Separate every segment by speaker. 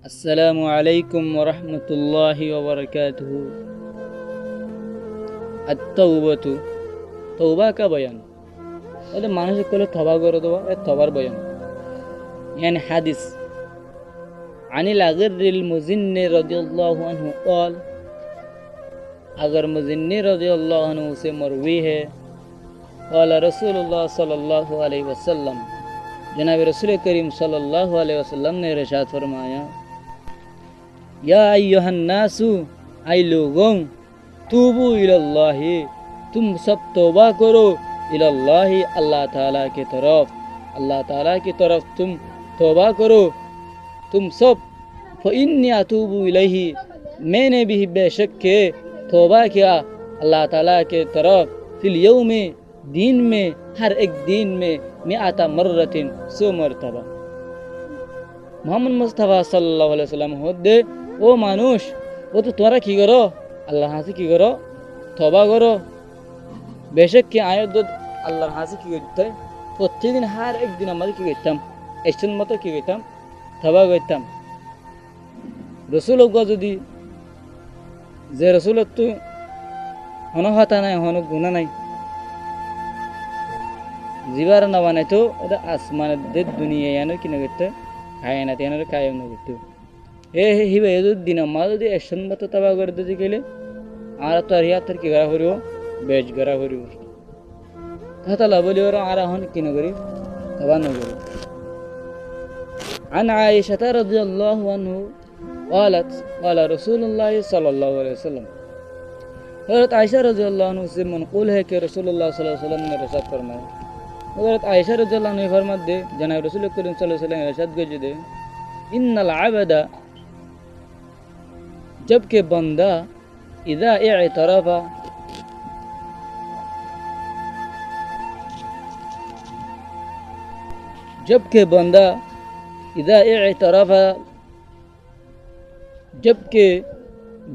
Speaker 1: আসসালামু আলাইকুম ওয়া রাহমাতুল্লাহি ওয়া বারাকাতুহু। আত-তাওবাতু, তওবা का बयान তাহলে মানুষের কলে তওবা করে দেওয়া এ তওবার বয়ান। يعني حديث عن الأغر المزني رضي الله عنه قال अगर मुज़न्नी रज़ी अल्लाह अन्हु से मरवी है قال रसूल अल्लाह सल्लल्लाहु अलैहि वसल्लम, जनाब रसूल करीम सल्लल्लाहु अलैहि वसल्लम ने इरशाद फरमाया, या अय्युहन्नासु, ऐ लोगों, तूबू इलल्लाहि, तुम सब तौबा करो, इलल्लाहि, अल्लाह ताला की तरफ, अल्लाह ताला की तरफ तुम तौबा करो, तुम सब। फ़इन्नी अतूबू इलैहि, मैंने भी बेशक के तौबा किया अल्लाह ताला के तरफ, फिल यौमी, दिन में, हर एक दिन में, मिआता मर्रतिन, 100 मरतबा। मोहम्मद मुस्तफ़ा सल्लल्लाहु अलैहि वसल्लम होदे ও মানুষ, ও তো তোমরা কী করো, আল্লাহর হাসি কী করো, তবা করো। বেশক কি আয়াত আল্লাহর হাসি কী করতে প্রত্যেকদিন হার একদিন আমাদের কী করতাম, এসন মতো কী করতাম, তবা করতাম। রসুল যদি যে রসুলত তো হন হতা নাই, হন গুণা নাই, জীবার না বানাইতো ওটা আসমানের দুনিয়া এনে কিনে করতে খায় না, তেনার কায়ম না করতো। হিবে দিন মা যদি এসন মতো তবা করে দিতে গেলে আর তো আর ইয়ার কি করা করিব, বেজ করা করিব। তাহলে বলি ওরা আর এখন কিনে করি তবা না করি। عن عائشة رضي الله عنه قالت قال رسول الله صلى الله عليه وسلم, حضرت عائشہ رضی اللہ عنہ سے منقول ہے کہ رسول اللہ صلی اللہ علیہ وسلم نے ارشاد فرمایا। حضرت عائشہ رضی اللہ عنہ نے فرمایا دے جناب رسول کریم صلی اللہ علیہ وسلم ارشاد گجے دے, ان العبد, जबकि बंदा, इज़ा इअतरफ़ा, जबकि बंदा इज़ा इअतरफ़ा, जबकि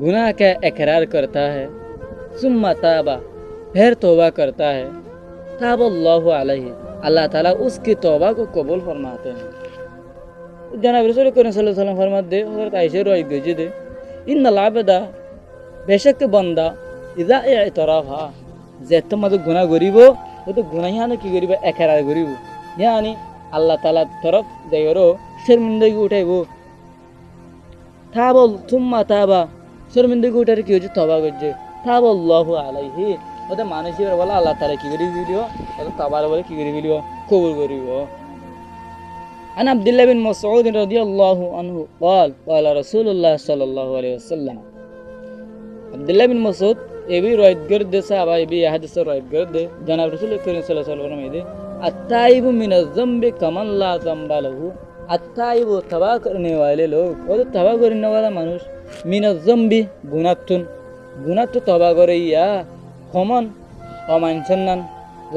Speaker 1: गुनाह का इकरार करता है, सुम्मा ताबा, फिर तौबा करता है, ताब अल्लाहु अलैहि, अल्लाह ताला उसकी तौबा को कबूल फरमाते हैं। जनाब रसूल करीम सल्लल्लाहु अलैहि वसल्लम फरमाते दे, हज़रत आयशा रवायत गजी दे, इन्नल आबदा, बेशक बंदा, इज़ा इअतरफ़ा, जेत मत गुनाह करिब वो तो गुनाहान की करिब इकरार करिब, यानी अल्लाह ताला तरफ देरो शर्मिंदगी उठाइब, ताब सुम्मा ताबा, शर्मिंदगी उठार की होजे तौबा करजे, ताब अल्लाहु अलैहि, ওটা মানুষের বলে আল্লাহ তাআলা কি করে দিল, ওটা তওবার বলে কি করে দিল, কবুল করিব। عن عبد الله بن مسعود رضي الله عنه قال قال رسول الله صلى الله عليه وسلم, عبد الله بن مسعود ये भी रवायत करते साहब, ये भी हदीस रवायत करते जनाब रसूल करीम सल्लल्लाहु अलैहि वसल्लम फरमाते, अत्ताइबु मिनज़ ज़म्बि कमन ला ज़म्बा लहू, अत्ताइबु, तौबा करने वाले लोग, वो तो तौबा करने वाला मनुष्य, मिनज़ ज़म्बि, गुनाहतुन, गुनाह तो तौबा करे या कमन अमानसन्नान,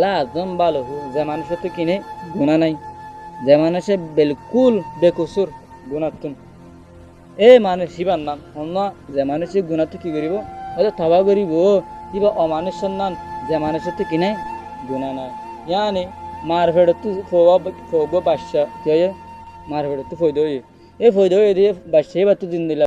Speaker 1: ला ज़म्बा लहू, যে মানুষের তো কিনে গুনাহ নাই, যে মানুষে বিলকুল বেকসুর গুনাহতুন, এই মানুষ শিবার নাম অন্য, যে মানুষে গুনাহ তো কি করিব, ওটা তওবা করিব, কিবা অমানুষের নাম, যে মানুষের তো কিনে গুনাহ নাই। यानी मारफेड़ तो फोबो बादशाह क्या है, मारफेड़ तो फोइदो ये फोइदो ये बादशाह बात तो दिन दिला